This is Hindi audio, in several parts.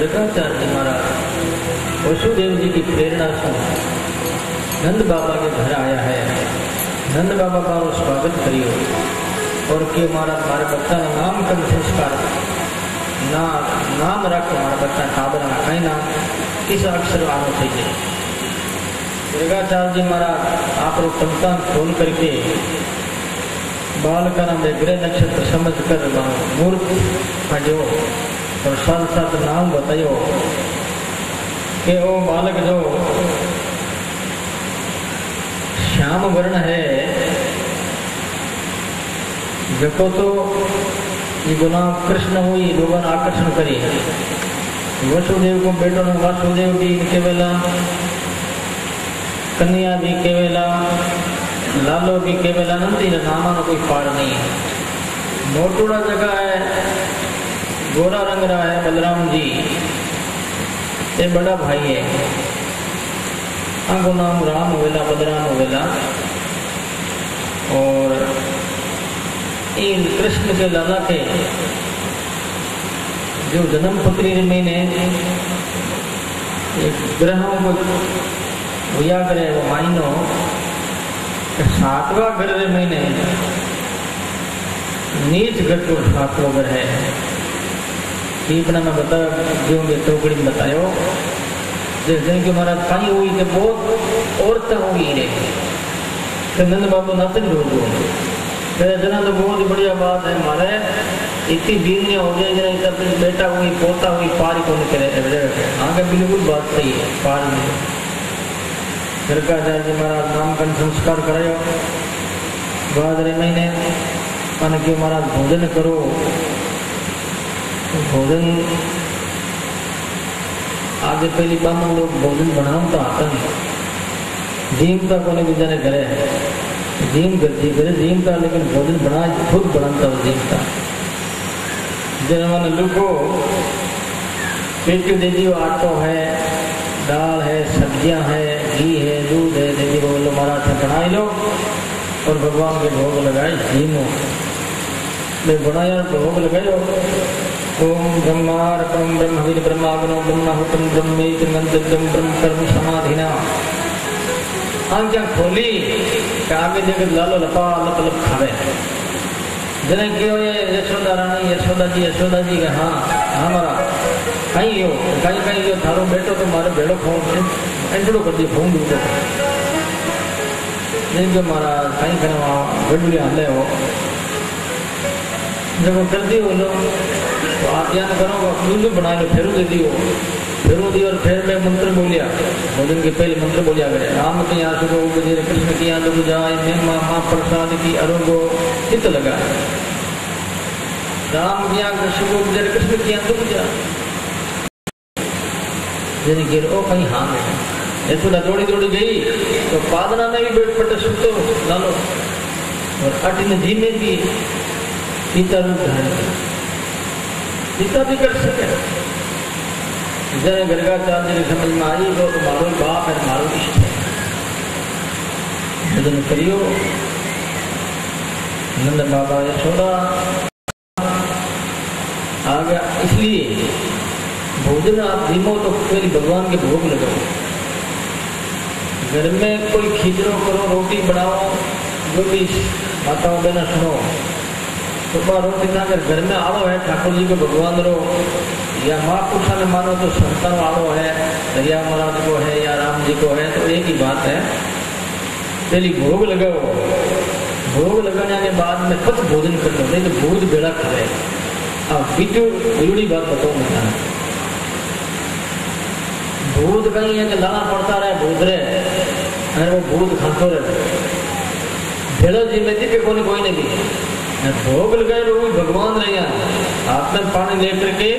गर्गाचार्य महाराज वसुदेव जी की प्रेरणा से नंद बाबा के घर आया है। नंद बाबा का स्वागत करियो और के महाराज मारे बच्चा ने नामकरण संस्कार नाम रख हमारा बच्चा टाबर कहीं नाम किस अक्षर आनो चाहिए। गर्गाचार्य जी महाराज आप टमका खोल करके बाल का नाम ग्रह नक्षत्र समझ कर मूर्त हजो और साथ साथ नाम बतायो कि वो बालक जो श्याम वर्ण है जको तो ये गुलाम कृष्ण हुई लोगों ने आकर्षण करी। वसुदेव को बेटो ने वासुदेव भी केवला, कन्या भी केवला, लालो भी केवला, नंदी नामा कोई पार नहीं है। मोटूड़ा जगह है, गोरा रंग रहा है बलराम जी, ये बड़ा भाई है। आगो नाम राम वेला बलराम वेला। और इन कृष्ण के लाला के जो जन्म पत्री में ने ग्रहों को भूया करे वो मायनो 7वां ग्रह महीने नीच ग्रह को 7वां ग्रह है। इतना मैं बता दूंगे टोकरी में बतायो जिस दिन की महाराज कहीं हुई तो बहुत औरतें होगी रे तो नंद बाबू नाचन रोज तेरे जना तो बहुत बढ़िया बात है हमारे इतनी बीनिया हो जाए जना इतना बेटा हुई पोता हुई पार को नहीं करे आगे बिल्कुल बात सही है पार में। गर्गाचार्य जी महाराज नामकरण संस्कार करायो भाद्रे महीने मन के महाराज भोजन करो। भोजन आगे पहली बामन लोग भोजन बनाता आता जीमता को नहीं जाने करे जीम करती करे जीमता लेकिन भोजन बना खुद बनाता हो जीमता जन लुको पेटी दे दियो आटो है दाल है सब्जियां है घी है दूध है दे दियो बोलो महाराज से बनाई लो और भगवान के भोग लगाए जीमो मैं बनाया भोग लगायो। ओम ब्रह्मार्पणं ब्रह्मविद ब्रह्माग्नो ब्रह्महुतं ब्रह्मेति मंत्रं ब्रह्म कर्म समाधिना। आंखें खोली आगे देख लालो लपा लप लप खावे जने क्यों ये यशोदा रानी यशोदा जी का हाँ हमारा कहीं हो कहीं जो थारो बेटो तो मारे बेड़ो फोन एंटड़ो कर दी फोन दूँ नहीं जो मारा कहीं करवा गडुली हाले हो जब वो कर दी हो लो तो आप यहाँ करो दूध बना लो फेरू दे दियो फेरू दी और फिर मैं मंत्र बोलिया भोजन के पहले मंत्र बोलिया करे राम की यहाँ सुबह बजे कृष्ण की यहाँ डूब जाए मेहमा माँ प्रसाद की अरोगो चित्त लगा राम की यहाँ सुबह बजे कृष्ण की यहाँ डूब जा जने गिर ओ कहीं हाँ में यशोदा दौड़ी गई तो पादना में भी बैठ पटे सुतो लालो और अटिन जी में भी पिता रूप धारण किया। पिता भी कर सके जय गर्गाचार्य जी समझ में आई वो तो मारो बाप है मारो इष्ट है भजन करियो। नंद बाबा यशोदा आ गया इसलिए भोजन आप धीमो तो पहले भगवान के भोग लगाओ। घर में कोई खिचड़ो करो रोटी बनाओ जो भी माताओं बहना सुनो सुबह रोटी खाकर घर में आलो है ठाकुर जी को भगवान रो या महापुरुषा ने मानो तो संतान आलो है दरिया महाराज को है या राम जी को है तो एक ही बात है पहले भोग लगाओ। भोग लगाने के बाद में खुद भोजन कर लो नहीं तो भूत बेड़ा खाए। अब बीजू जरूरी बात बताओ मैं भूत कहीं है कि लाना पड़ता रहे भूत रहे अरे वो भूत खातो रहे भेड़ो जी में दिखे कोई नहीं दी भोग लगाए लोग भगवान रहे हाथ में पानी लेकर के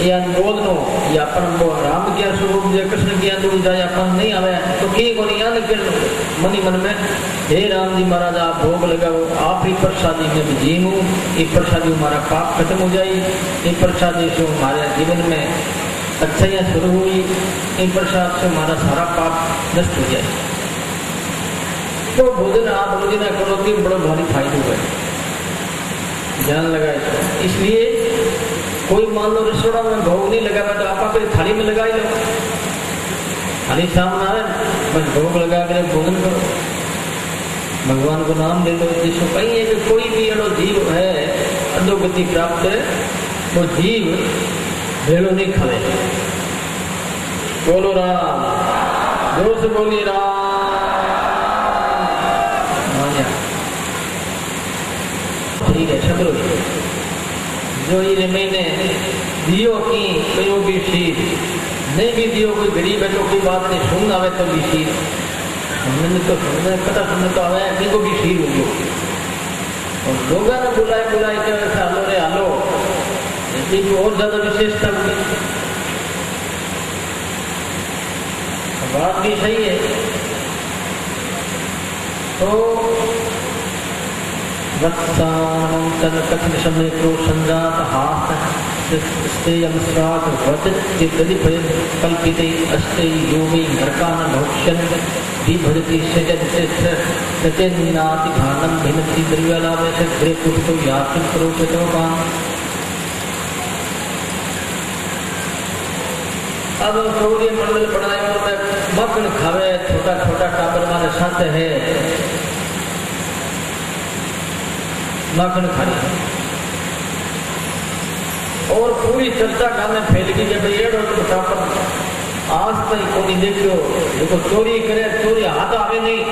या बोल नो या अपन राम किया स्वरूप या कृष्ण किया तो जाए अपन नहीं आवे तो की को नहीं याद कर मनी मन में हे राम जी महाराज आप भोग लगाओ आप ही प्रसादी में भी जीमू ये प्रसादी हमारा पाप खत्म हो जाए ये प्रसादी से हमारे जीवन में अच्छाइयाँ शुरू हुई इन प्रसाद से हमारा सारा पाप नष्ट हो जाए। तो भोजन आप रोजिना करो कि बड़ा भारी फायदा है ध्यान लगाए। तो इसलिए कोई मान लो रसोड़ा में भोग नहीं लगा तो आप कोई थाली में लगा ही लो, थाली सामने आए बस भोग लगा कर भोजन करो, भगवान को नाम ले लो। जिसको कहीं है कि कोई भी एड़ो जीव है अधोगति प्राप्त है, वो जीव भेड़ो नहीं खावे। बोलो राम, जोर से बोलिए राम। ठीक है छबरो जो ये मैंने दियो की कयो भी शीर नहीं भी दियो, कोई गरीब है तो कोई बात नहीं, सुन आवे तो भी शीर हमने तो सुनने पता सुनने तो आवे नहीं को भी शीर हो गयो। और लोगों ने बुलाए के वैसे आलो रे आलो, इसकी और ज्यादा विशेषता होगी। बात भी सही है। तो वत्सानं कथन समय को संजात हाथ स्तेयं स्वाद वचन चित्तदि भय कल्पिते अस्ते योगी नरकान भोक्ष्यन् विभजति सचेन्नाति भानं भिन्नति द्रव्यलाभेश गृहे पुष्टो याति प्रोचतोपान। अब गौरी मंडल बनाए मक्खन खावे, छोटा छोटा टाबर मारे साथ है मक्खन खाने, और पूरी चर्चा गाने फैल गई जब ये टापर आज तक कोई देखो देखो चोरी करे, चोरी हाथ आवे नहीं,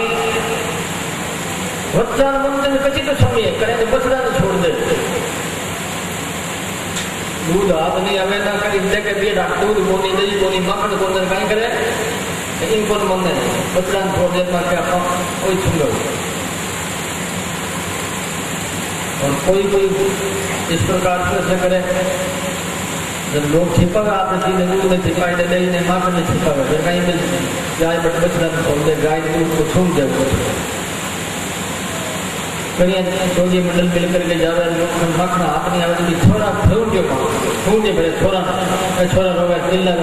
बच्चा मंदिर में कची तो समय करे तो बछड़ा ने छोड़ दे, दूध हाथ नहीं आवे ना करी देखे बेटा दूध बोनी दही बोनी मक्खन को अंदर कहीं करे इनको मन नहीं बच्चा ने छोड़ देता क्या कोई छुंगो। और कोई इस प्रकार से करे जब लोग छिपागा आपने सीधे दूध में छिपाई दे दही ने माखन में छिपागा फिर कहीं पे गाय बछड़ा ने छोड़ दे, गाय दूध को छूट जाए कहीं चौधरी मंडल मिल करके जावे मक्खन हाथ नहीं आवे तो छोरा फूट गयो बड़े छोरा रोवे चिल्ला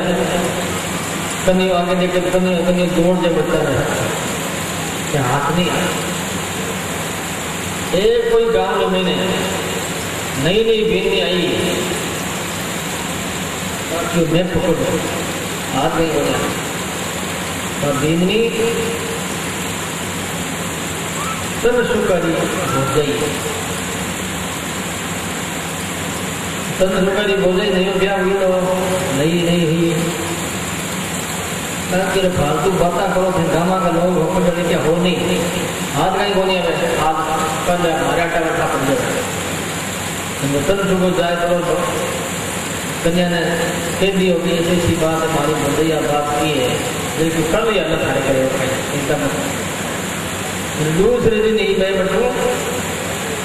कनी आगे देखे कनी दौड़ जाए बच्चा क्या हाथ नहीं आया। एक कोई गांव में नई बीनी आई मैं पकड़ हाथ नहीं हो जाए और बीनी तन सुकारी भोजाई, तन सुकारी भोजाई नहीं हो गया हुई तो नहीं हुई तेरे फालतू बातें करो फिर गामा का लोग होकर चले क्या हो नहीं हाथ कहीं होने हाथ कर ले हमारे आटा बैठा पड़ जाए तन सुको जाए तो कन्या ने कह दी होगी ऐसी बात हमारी भोजैया बात की है लेकिन कर लिया अल्लाह खाने करे चिंता मत। दूसरे दिन ही मैं बैठू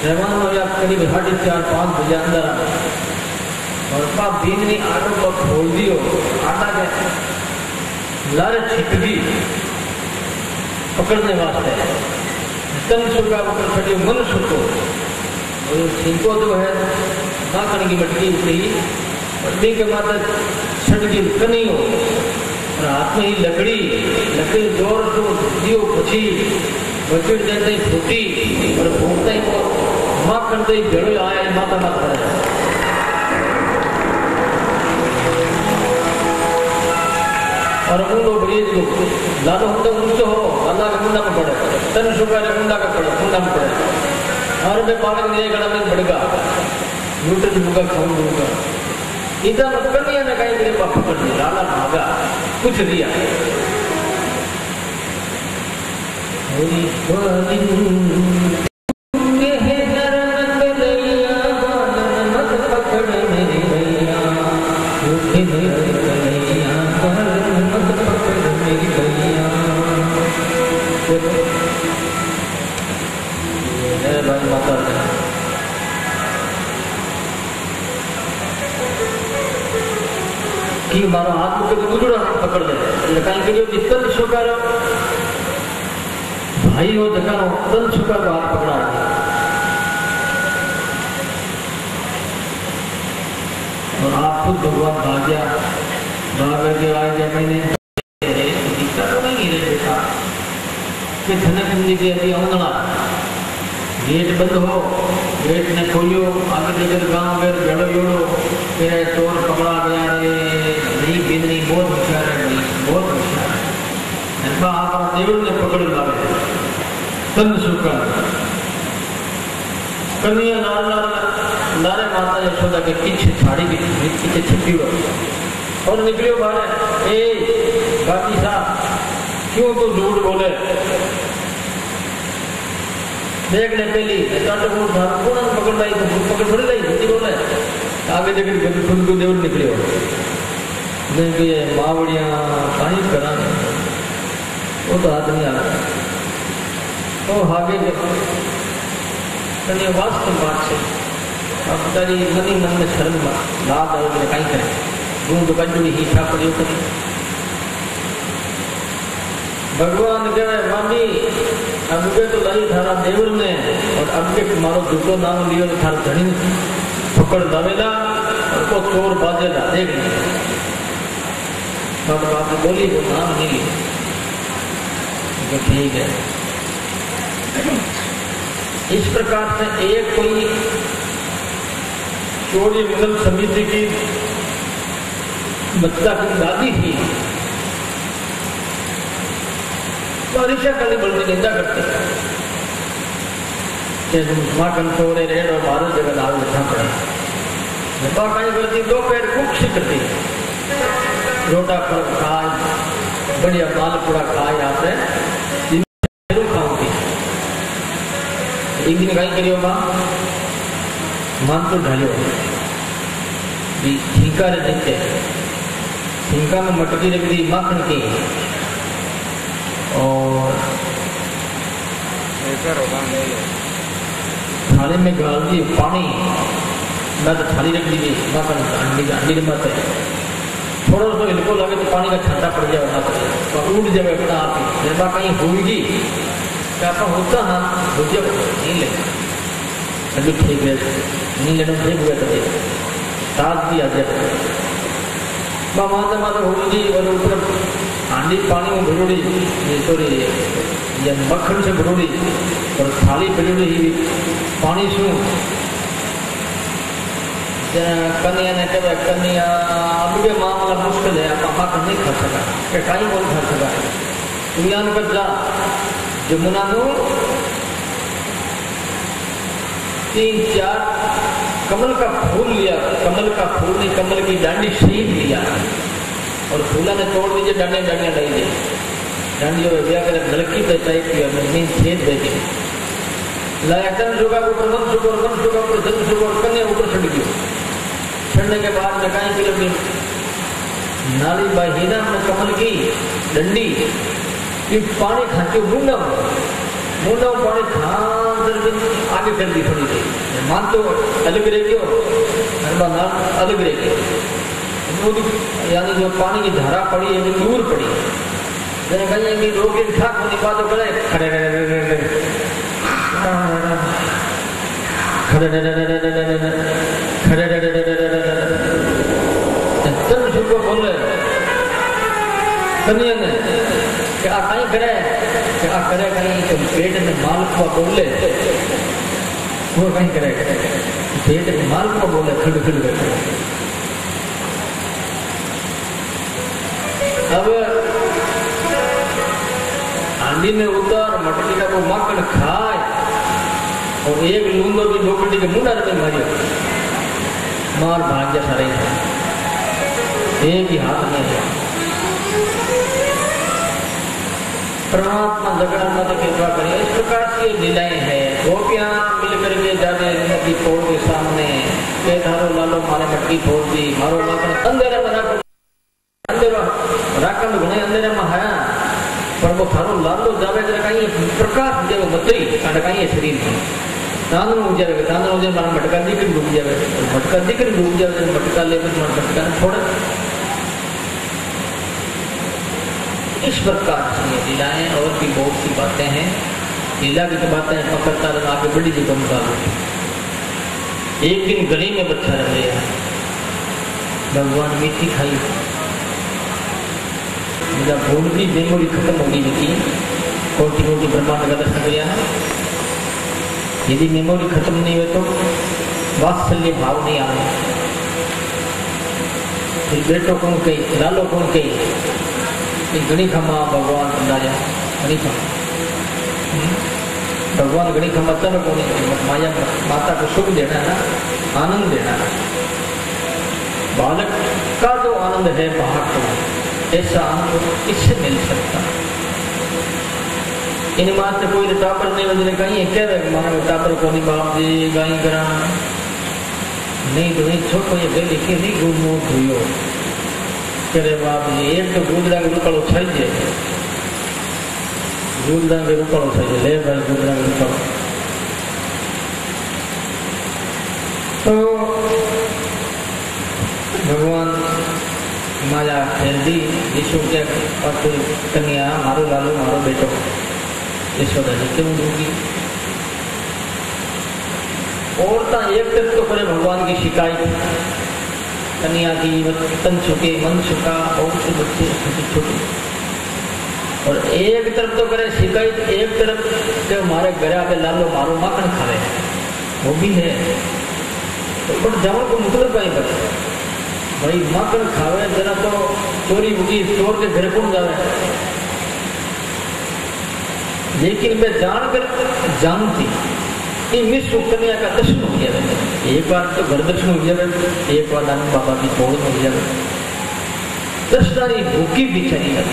मेहमान हो गया करीब 4:30-5 बजे अंदर और पाप दिन ने आटो को खोल दियो आटा के लारे छिटकी पकड़ने वास्ते तन सुखा पकड़ छड़ी मन सुखो और छिनको जो है माखन की मटकी उठी मटकी के माता छटकी कनी हो और हाथ में ही लकड़ी जोर जो दियो पछी बचड़ देते ही फूटी और फूटते ही वो माखन दे भेड़ो आया माता मत करे और ऊंडो ब्रिज को लादो होते ऊंचो हो अल्लाह के मुंडा में पड़े तन सुखारे मुंडा का पड़े मुंडा में पड़े और मैं पालक नहीं गड़ा में बढ़गा लूटे दूंगा खाऊंगा इधर कन्या ने कहीं मेरे पाप पकड़ लिया लाला भागा कुछ दिया कि मारो हाथ में उजड़ा हाथ पकड़ ले कहीं के लिए तन सुखा भाई हो जगह तन सुखा को हाथ पकड़ा और आप खुद भगवान भाग्या भाग के आ गया मैंने दिखता तो नहीं है बेटा कि धनक के अभी अंगना गेट बंद हो गेट ने खोलियो आगे जगह गांव भेड़ो योड़ो मेरा चोर पकड़ा गया रे, नहीं बिंदनी बहुत होशियार है भाई, बहुत होशियार है। ऐसा आपका देवर ने पकड़ लावे तन सुखा कन्या नारे माता यशोदा के पीछे साड़ी के पीछे छिपी हुई और निकलियो बाहर। ए बाकी साहब क्यों तो झूठ बोले? देख ले पहली पकड़ लाई पकड़ थोड़ी लाई झूठी बोले। आगे देख खुद को देवर निकले हो मावड़िया पानी करा वो तो हाथ नहीं आ रहा। तो आगे वास्तव बात से अब तारी मनी मन में शर्म लाद आओ कहीं करें बूंद कंजुड़ी ही छा पड़ी करी। भगवान कहे मामी अब के तो लाई थारा देवर ने और अब के मारो दूसरो नाम लियो तो थारा धनी पकड़ दवेला और को चोर बाजेला देख ले। बात बोली वो नाम नहीं लिया तो ठीक है। इस प्रकार से एक कोई चोरी मिलन समिति की बच्चा की दादी थी तो ऋषा कली बड़ी निंदा करते माँ कंठोरे रेड और भारत जगह दाल लिखा पड़ा कहीं करती दो पैर कुछ करती रोटा फल खाए बढ़िया माल पूरा खाए आपने खाऊंगी। एक दिन कहीं करियो मान तो ढालियो झींका रे नीचे झींका में मटकी रख दी माखन की और थाली में गाल दी पानी मैं तो थाली रख दी माखन अंडी मत थोड़ा सा इनको लगे तो पानी का छाटा पड़ जाए तो उड़ जाए अपना आप ही जब कहीं होगी क्या होता हाँ भुजिया नहीं लेना अभी ठीक है नहीं लेना ठीक हुआ तभी ताज भी आ जाए माता होगी और ऊपर हांडी पानी में भरोड़ी सॉरी या मक्खन से भरोड़ी और थाली भरोड़ी पानी शू कन्या ने कहा कन्या अब के मामला मुश्किल है आप माखन नहीं खा सका कि कहीं कौन खा सका तू यान कर जा जमुना नो 3-4 कमल का फूल लिया कमल का फूल नहीं कमल की डांडी शहीद लिया और फूला ने तोड़ दीजिए डांडियां डांडियां डाली दी डांडियों में ब्याह कर लड़की पे टाइप किया मशीन छेद देती लाया तन सुगा ऊपर मन सुगा ऊपर जन सुगा कन्या ऊपर चढ़ गई चढ़ने के बाद लगाई फिर अपनी नाली बाहीना में कमल की डंडी कि पानी खाते मुंडा पानी खान आगे कर दी थोड़ी सी मान तो अलग रह गयो नाम अलग रह गयो यानी जो पानी की धारा पड़ी है दूर पड़ी मैंने कहा कि रोगी ठाक होने बात करे खड़े बोले कन्या ने कि आ कहीं करे कि आ करे कहीं तो पेट में माल को बोले वो कहीं करे पेट में माल को बोले खड़ करके अब हांडी में उतर मटकी का वो माखन खाए और एक लूंदो भी डोकटी के मुंडा में मारियो मार भाग्य सारे एक ही हाथ में है परमात्मा जगन्नाथ कृपा करिए। इस प्रकार की लीलाएं हैं गोपियां मिलकर के जाने नदी फोड़ के सामने के धारो लालो मारे मटकी फोड़ दी मारो माखन अंधेरा में अंधेरा राखंड घणे अंधेरा में हया पर वो थारो लालो जावे जरा कहीं प्रकाश देव बतरी कांड कहीं शरीर में चांदन हो जाएगा चांदन हो जाए मारा मटका दिखकर डूब जाए मटका दिखकर डूब जाए मटका लेकर मटका छोड़े। इस प्रकार से ये लीलाएं और भी बहुत सी बातें हैं लीला की तो बातें पकड़ता रहा आगे बड़ी जी कम का एक दिन गली में बच्चा रह गया भगवान मीठी खाई मेरा भूल की मेमोरी खत्म होगी थी कोटि कोटि ब्रह्मांड का दर्शन किया यदि मेमोरी खत्म नहीं हुए तो वात्सल्य भाव नहीं आए फिर बेटो कौन कही, लालो कौन कही, घणी खमा भगवान कंदाया घणी खमा। भगवान घणी खमा तब कौन माया माता को सुख देना है, आनंद देना है। बालक का जो आनंद है बाहर को, ऐसा आनंद किससे मिल सकता है? इन मात्र कोई टापर नहीं बजने कहीं कह मानो टापर को नहीं बाप दे गाई करा नहीं तो नहीं छोटो ये गई लिखी नहीं गुमो धुयो करे बाप जी एक तो गुजरा के रुपड़ो चाहिए, गुजरा के रुपड़ो चाहिए, ले भाई गुजरा के रुपड़ो। तो भगवान माया फेर दी यीशु के और कन्या मारो लालो मारो बेटो यशोदा जी क्यों दूंगी? और तो एक तरफ तो करे भगवान की शिकायत, कन्या की तन छुके मन छुका और से बच्चे छोटे छोटे, और एक तरफ तो करे शिकायत, एक तरफ के हमारे घर पे लालो मारो माखन खावे, वो भी है। तो पर जवान को मतलब कहीं पर भाई माखन खावे जरा तो चोरी बुकी चोर के घर कौन जावे, लेकिन मैं जानकर जानती मिस कन्या का दर्शन हो गया। एक बार तो घर दर्शन हो गया, एक बार नानी बाबा की छोड़ हो गया, दर्शनारी भूखी बिचारी है।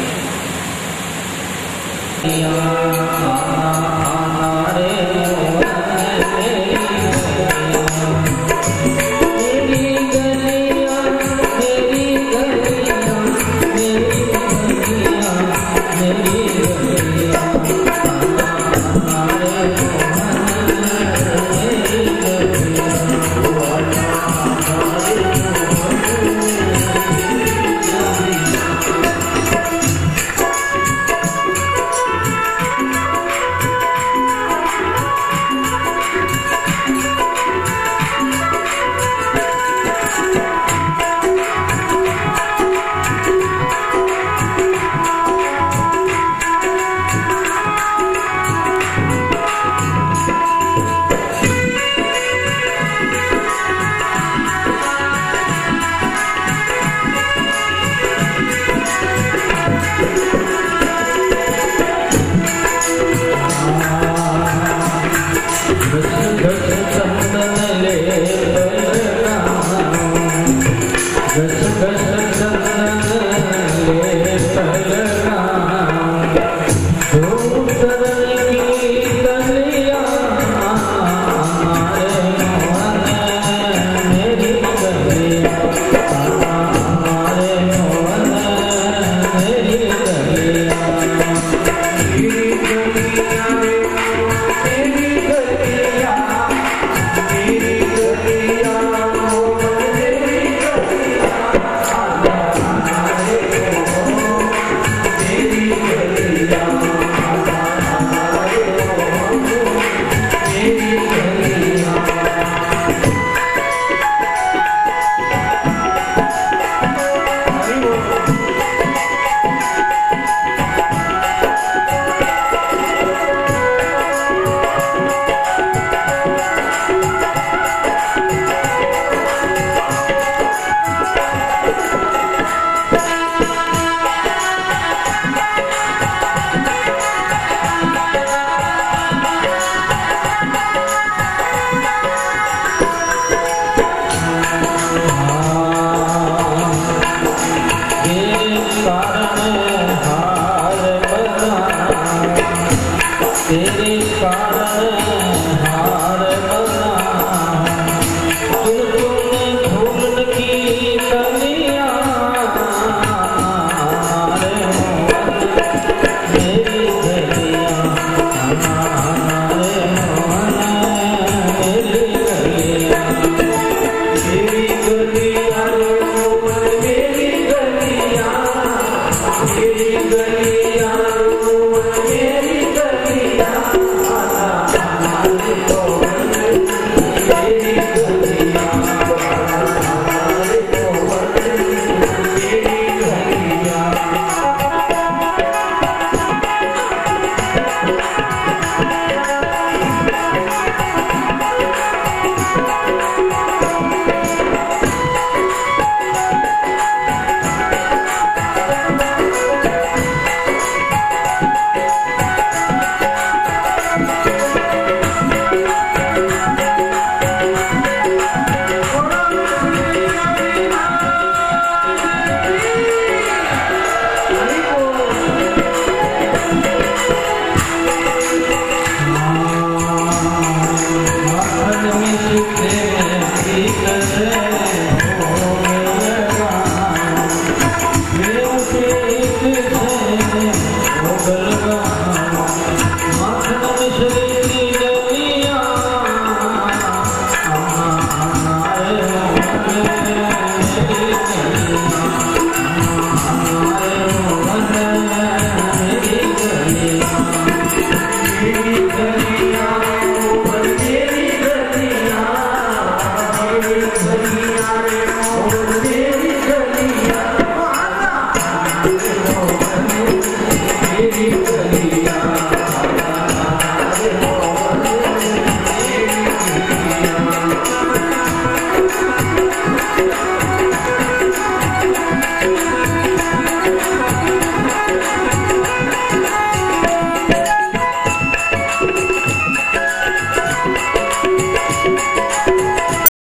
मेरी कली